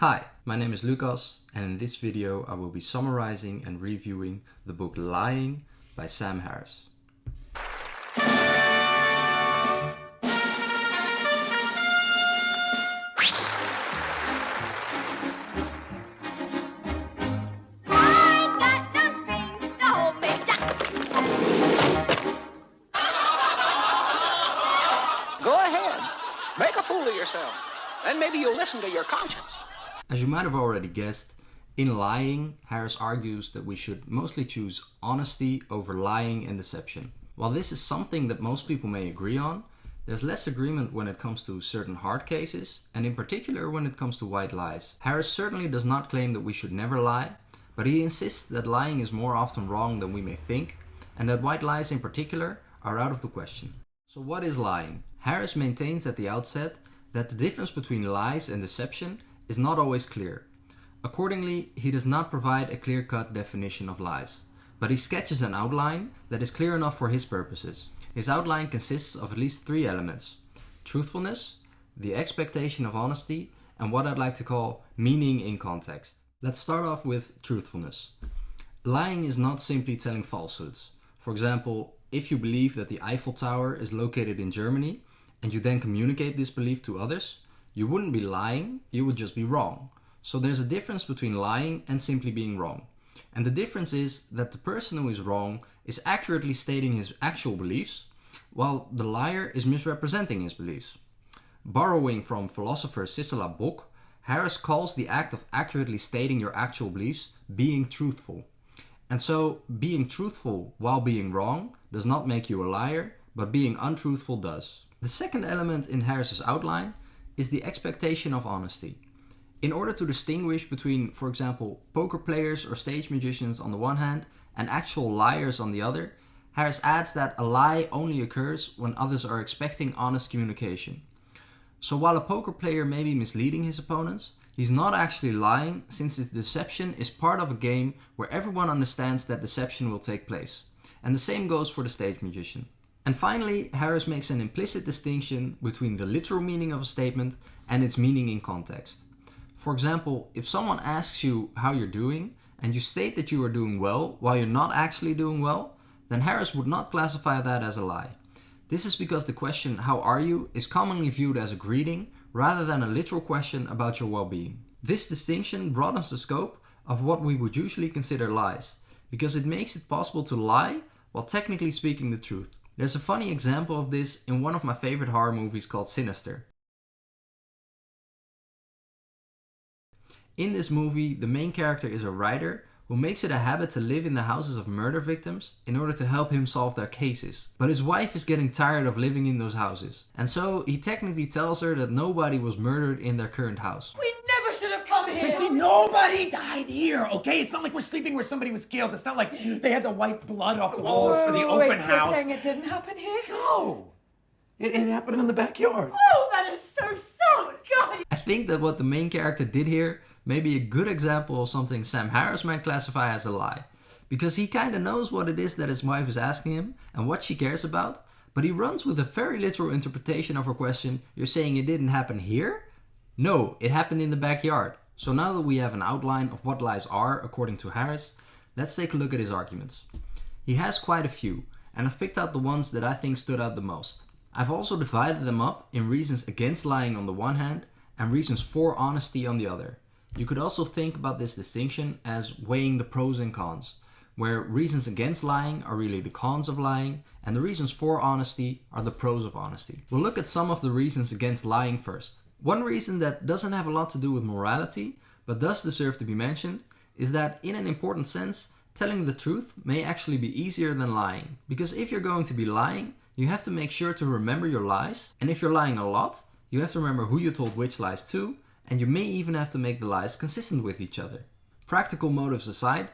Hi, my name is Lucas, and in this video I will be summarizing and reviewing the book Lying by Sam Harris. Go ahead. Make a fool of yourself. Then maybe you'll listen to your conscience. As you might have already guessed, in Lying, Harris argues that we should mostly choose honesty over lying and deception. While this is something that most people may agree on, there's less agreement when it comes to certain hard cases, and in particular when it comes to white lies. Harris certainly does not claim that we should never lie, but he insists that lying is more often wrong than we may think, and that white lies in particular are out of the question. So what is lying? Harris maintains at the outset that the difference between lies and deception is not always clear. Accordingly, he does not provide a clear-cut definition of lies, but he sketches an outline that is clear enough for his purposes. His outline consists of at least three elements: truthfulness, the expectation of honesty, and what I'd like to call meaning in context. Let's start off with truthfulness. Lying is not simply telling falsehoods. For example, if you believe that the Eiffel Tower is located in Germany and you then communicate this belief to others, you wouldn't be lying, you would just be wrong. So there's a difference between lying and simply being wrong. And the difference is that the person who is wrong is accurately stating his actual beliefs, while the liar is misrepresenting his beliefs. Borrowing from philosopher Sissela Bok, Harris calls the act of accurately stating your actual beliefs being truthful. And so, being truthful while being wrong does not make you a liar, but being untruthful does. The second element in Harris's outline is the expectation of honesty. In order to distinguish between, for example, poker players or stage magicians on the one hand and actual liars on the other, Harris adds that a lie only occurs when others are expecting honest communication. So while a poker player may be misleading his opponents, he's not actually lying, since his deception is part of a game where everyone understands that deception will take place. And the same goes for the stage magician. And finally, Harris makes an implicit distinction between the literal meaning of a statement and its meaning in context. For example, if someone asks you how you're doing and you state that you are doing well while you're not actually doing well, then Harris would not classify that as a lie. This is because the question "how are you" is commonly viewed as a greeting rather than a literal question about your well-being. This distinction broadens the scope of what we would usually consider lies, because it makes it possible to lie while technically speaking the truth. There's a funny example of this in one of my favorite horror movies called Sinister. In this movie, the main character is a writer who makes it a habit to live in the houses of murder victims in order to help him solve their cases. But his wife is getting tired of living in those houses, and so he technically tells her that nobody was murdered in their current house. We never should have come here! Tracy, nobody died here, okay? It's not like we're sleeping where somebody was killed. It's not like they had to wipe blood off the walls for the open Wait, so you're house. saying it didn't happen here? No! It happened in the backyard. Oh, that is so God! I think that what the main character did here may be a good example of something Sam Harris might classify as a lie, because he kinda knows what it is that his wife is asking him and what she cares about, but he runs with a very literal interpretation of her question. You're saying it didn't happen here? No, it happened in the backyard. So now that we have an outline of what lies are according to Harris, let's take a look at his arguments. He has quite a few, and I've picked out the ones that I think stood out the most. I've also divided them up in reasons against lying on the one hand and reasons for honesty on the other. You could also think about this distinction as weighing the pros and cons, where reasons against lying are really the cons of lying, and the reasons for honesty are the pros of honesty. We'll look at some of the reasons against lying first. One reason that doesn't have a lot to do with morality, but does deserve to be mentioned, is that in an important sense, telling the truth may actually be easier than lying. Because if you're going to be lying, you have to make sure to remember your lies, and if you're lying a lot, you have to remember who you told which lies to, and you may even have to make the lies consistent with each other. Practical motives aside,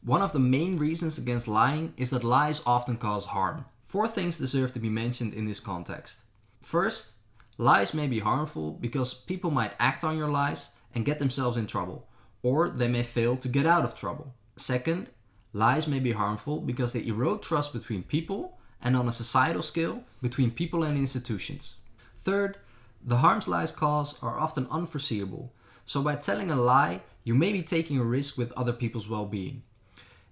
one of the main reasons against lying is that lies often cause harm. 4 things deserve to be mentioned in this context. First, lies may be harmful because people might act on your lies and get themselves in trouble, or they may fail to get out of trouble. Second, lies may be harmful because they erode trust between people and on a societal scale between people and institutions. Third, the harms lies cause are often unforeseeable, So by telling a lie, you may be taking a risk with other people's well-being.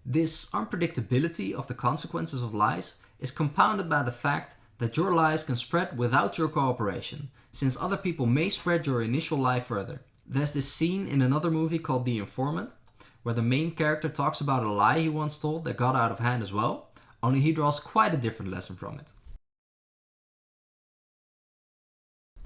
This unpredictability of the consequences of lies is compounded by the fact that your lies can spread without your cooperation, since other people may spread your initial lie further. There's this scene in another movie called The Informant, where the main character talks about a lie he once told that got out of hand as well, only he draws quite a different lesson from it.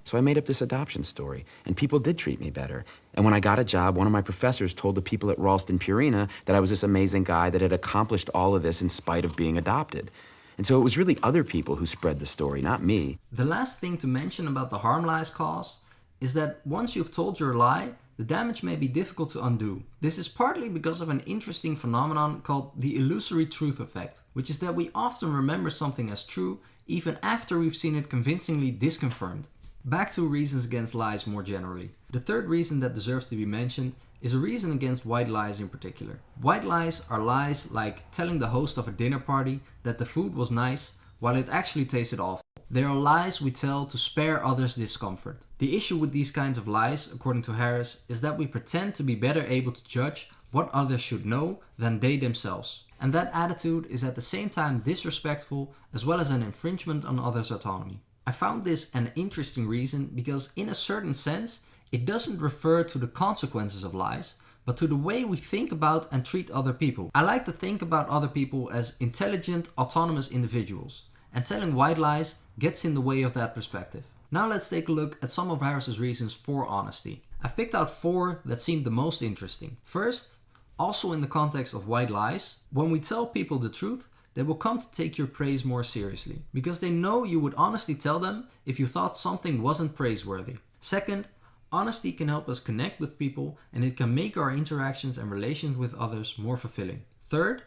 So I made up this adoption story, and people did treat me better. And when I got a job, one of my professors told the people at Ralston Purina that I was this amazing guy that had accomplished all of this in spite of being adopted. And so it was really other people who spread the story, not me. The last thing to mention about the harm lies cause is that once you've told your lie, the damage may be difficult to undo. This is partly because of an interesting phenomenon called the illusory truth effect, which is that we often remember something as true even after we've seen it convincingly disconfirmed. Back to reasons against lies more generally. The third reason that deserves to be mentioned is a reason against white lies in particular. White lies are lies like telling the host of a dinner party that the food was nice while it actually tasted awful. They are lies we tell to spare others discomfort. The issue with these kinds of lies, according to Harris, is that we pretend to be better able to judge what others should know than they themselves. And that attitude is at the same time disrespectful as well as an infringement on others' autonomy. I found this an interesting reason because in a certain sense, it doesn't refer to the consequences of lies, but to the way we think about and treat other people. I like to think about other people as intelligent, autonomous individuals, and telling white lies gets in the way of that perspective. Now let's take a look at some of Harris's reasons for honesty. I've picked out 4 that seemed the most interesting. First, also in the context of white lies, when we tell people the truth, they will come to take your praise more seriously, because they know you would honestly tell them if you thought something wasn't praiseworthy. Second, honesty can help us connect with people, and it can make our interactions and relations with others more fulfilling. Third,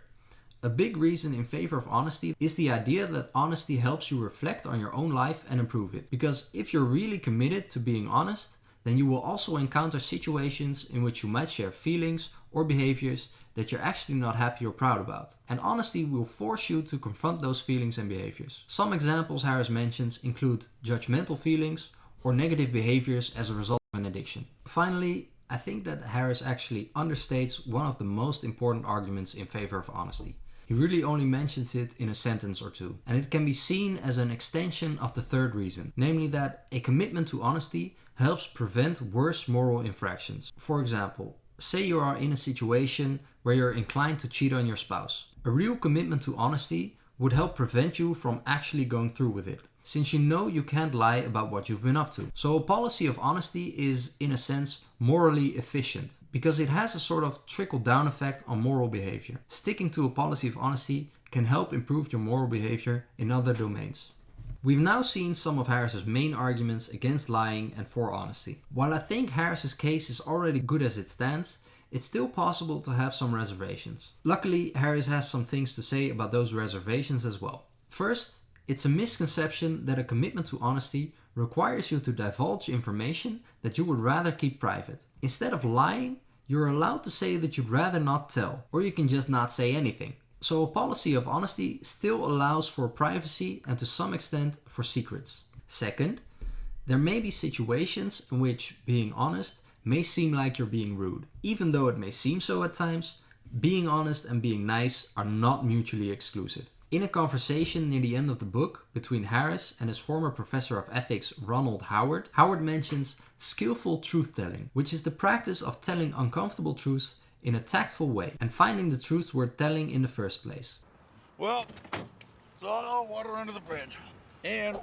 a big reason in favor of honesty is the idea that honesty helps you reflect on your own life and improve it. Because if you're really committed to being honest, then you will also encounter situations in which you might share feelings or behaviors that you're actually not happy or proud about. And honesty will force you to confront those feelings and behaviors. Some examples Harris mentions include judgmental feelings or negative behaviors as a result of an addiction. Finally, I think that Harris actually understates one of the most important arguments in favor of honesty. He really only mentions it in a sentence or two, and it can be seen as an extension of the third reason, namely that a commitment to honesty helps prevent worse moral infractions. For example, say you are in a situation where you're inclined to cheat on your spouse. A real commitment to honesty would help prevent you from actually going through with it, since you know you can't lie about what you've been up to. So a policy of honesty is, in a sense, morally efficient, because it has a sort of trickle-down effect on moral behavior. Sticking to a policy of honesty can help improve your moral behavior in other domains. We've now seen some of Harris's main arguments against lying and for honesty. While I think Harris's case is already good as it stands, it's still possible to have some reservations. Luckily, Harris has some things to say about those reservations as well. First, it's a misconception that a commitment to honesty requires you to divulge information that you would rather keep private. Instead of lying, you're allowed to say that you'd rather not tell, or you can just not say anything. So a policy of honesty still allows for privacy and to some extent for secrets. Second, there may be situations in which being honest may seem like you're being rude. Even though it may seem so at times, being honest and being nice are not mutually exclusive. In a conversation near the end of the book between Harris and his former professor of ethics, Ronald Howard, Howard mentions skillful truth-telling, which is the practice of telling uncomfortable truths in a tactful way and finding the truths worth telling in the first place. Well, it's all water under the bridge. And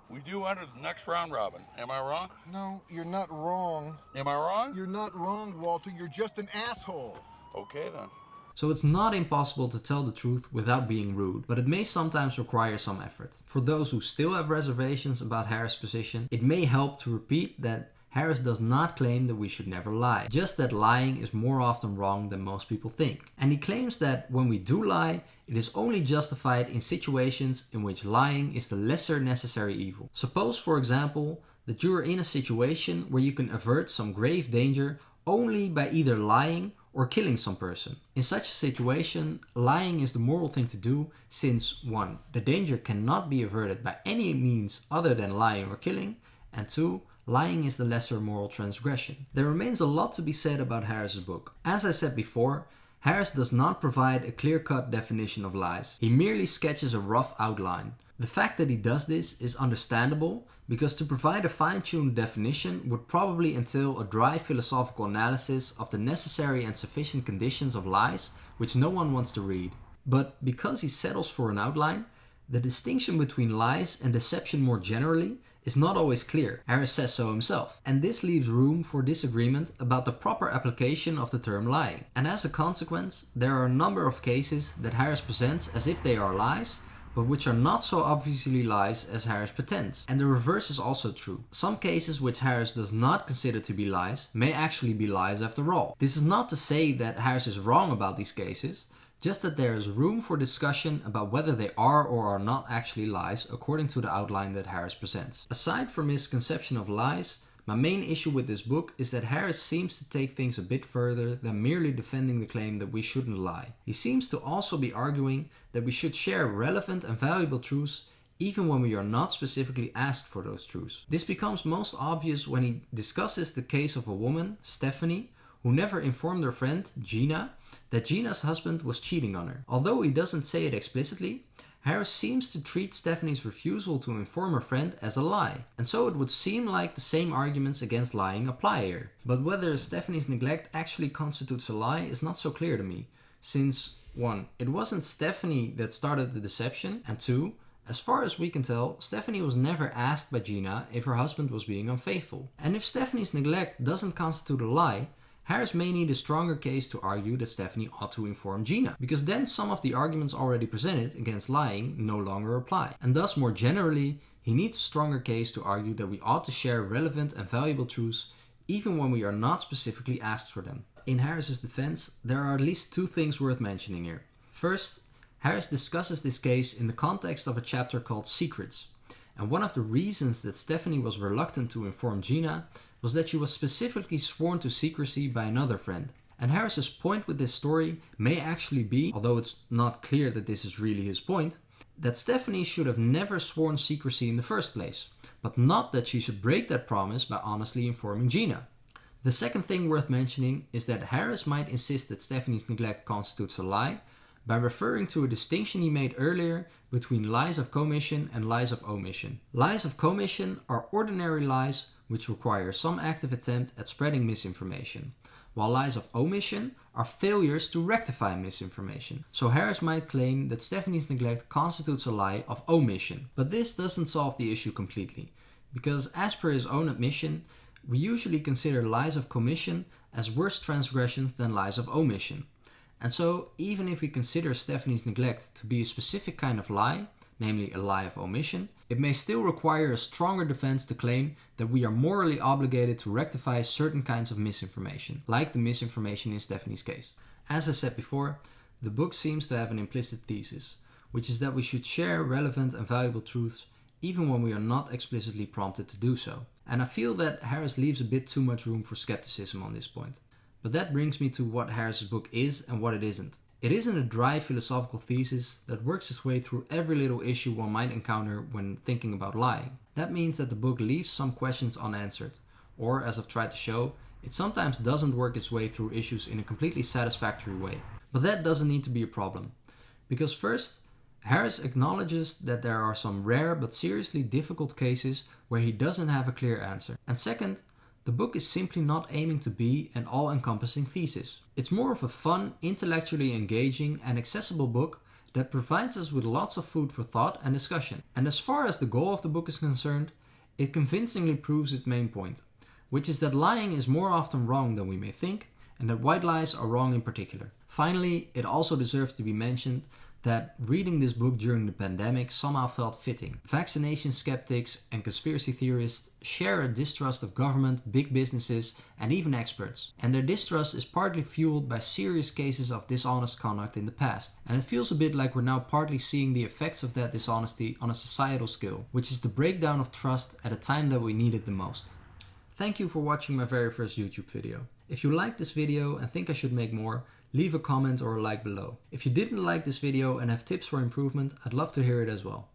we do enter the next round robin. Am I wrong? No, you're not wrong. Am I wrong? You're not wrong, Walter. You're just an asshole. Okay, then. So it's not impossible to tell the truth without being rude, but it may sometimes require some effort. For those who still have reservations about Harris' position, it may help to repeat that Harris does not claim that we should never lie, just that lying is more often wrong than most people think. And he claims that when we do lie, it is only justified in situations in which lying is the lesser necessary evil. Suppose, for example, that you are in a situation where you can avert some grave danger only by either lying or killing some person. In such a situation, lying is the moral thing to do since 1. The danger cannot be averted by any means other than lying or killing, and 2. lying is the lesser moral transgression. There remains a lot to be said about Harris's book. As I said before, Harris does not provide a clear-cut definition of lies. He merely sketches a rough outline. The fact that he does this is understandable because to provide a fine-tuned definition would probably entail a dry philosophical analysis of the necessary and sufficient conditions of lies which no one wants to read. But because he settles for an outline, the distinction between lies and deception more generally is not always clear. Harris says so himself. And this leaves room for disagreement about the proper application of the term lying. And as a consequence, there are a number of cases that Harris presents as if they are lies, but which are not so obviously lies as Harris pretends. And the reverse is also true. Some cases which Harris does not consider to be lies may actually be lies after all. This is not to say that Harris is wrong about these cases, just that there is room for discussion about whether they are or are not actually lies according to the outline that Harris presents. Aside from his conception of lies, my main issue with this book is that Harris seems to take things a bit further than merely defending the claim that we shouldn't lie. He seems to also be arguing that we should share relevant and valuable truths even when we are not specifically asked for those truths. This becomes most obvious when he discusses the case of a woman, Stephanie, who never informed her friend, Gina, that Gina's husband was cheating on her. Although he doesn't say it explicitly, Harris seems to treat Stephanie's refusal to inform her friend as a lie, and so it would seem like the same arguments against lying apply here. But whether Stephanie's neglect actually constitutes a lie is not so clear to me, since 1. It wasn't Stephanie that started the deception, and 2. As far as we can tell, Stephanie was never asked by Gina if her husband was being unfaithful. And if Stephanie's neglect doesn't constitute a lie, Harris may need a stronger case to argue that Stephanie ought to inform Gina, because then some of the arguments already presented against lying no longer apply. And thus, more generally, he needs a stronger case to argue that we ought to share relevant and valuable truths even when we are not specifically asked for them. In Harris's defense, there are at least 2 things worth mentioning here. First, Harris discusses this case in the context of a chapter called Secrets. And one of the reasons that Stephanie was reluctant to inform Gina was that she was specifically sworn to secrecy by another friend. And Harris's point with this story may actually be, although it's not clear that this is really his point, that Stephanie should have never sworn secrecy in the first place, but not that she should break that promise by honestly informing Gina. The second thing worth mentioning is that Harris might insist that Stephanie's neglect constitutes a lie by referring to a distinction he made earlier between lies of commission and lies of omission. Lies of commission are ordinary lies which require some active attempt at spreading misinformation, while lies of omission are failures to rectify misinformation. So Harris might claim that Stephanie's neglect constitutes a lie of omission. But this doesn't solve the issue completely, because as per his own admission, we usually consider lies of commission as worse transgressions than lies of omission. And so, even if we consider Stephanie's neglect to be a specific kind of lie, namely a lie of omission, it may still require a stronger defense to claim that we are morally obligated to rectify certain kinds of misinformation, like the misinformation in Stephanie's case. As I said before, the book seems to have an implicit thesis, which is that we should share relevant and valuable truths even when we are not explicitly prompted to do so. And I feel that Harris leaves a bit too much room for skepticism on this point. But that brings me to what Harris's book is and what it isn't. It isn't a dry philosophical thesis that works its way through every little issue one might encounter when thinking about lying. That means that the book leaves some questions unanswered, or as I've tried to show, it sometimes doesn't work its way through issues in a completely satisfactory way. But that doesn't need to be a problem. Because first, Harris acknowledges that there are some rare but seriously difficult cases where he doesn't have a clear answer. And second, the book is simply not aiming to be an all-encompassing thesis. It's more of a fun, intellectually engaging and accessible book that provides us with lots of food for thought and discussion. And as far as the goal of the book is concerned, it convincingly proves its main point, which is that lying is more often wrong than we may think, and that white lies are wrong in particular. Finally, it also deserves to be mentioned that reading this book during the pandemic somehow felt fitting. Vaccination skeptics and conspiracy theorists share a distrust of government, big businesses, and even experts. And their distrust is partly fueled by serious cases of dishonest conduct in the past. And it feels a bit like we're now partly seeing the effects of that dishonesty on a societal scale, which is the breakdown of trust at a time that we need it the most. Thank you for watching my very first YouTube video. If you liked this video and think I should make more, leave a comment or a like below. If you didn't like this video and have tips for improvement, I'd love to hear it as well.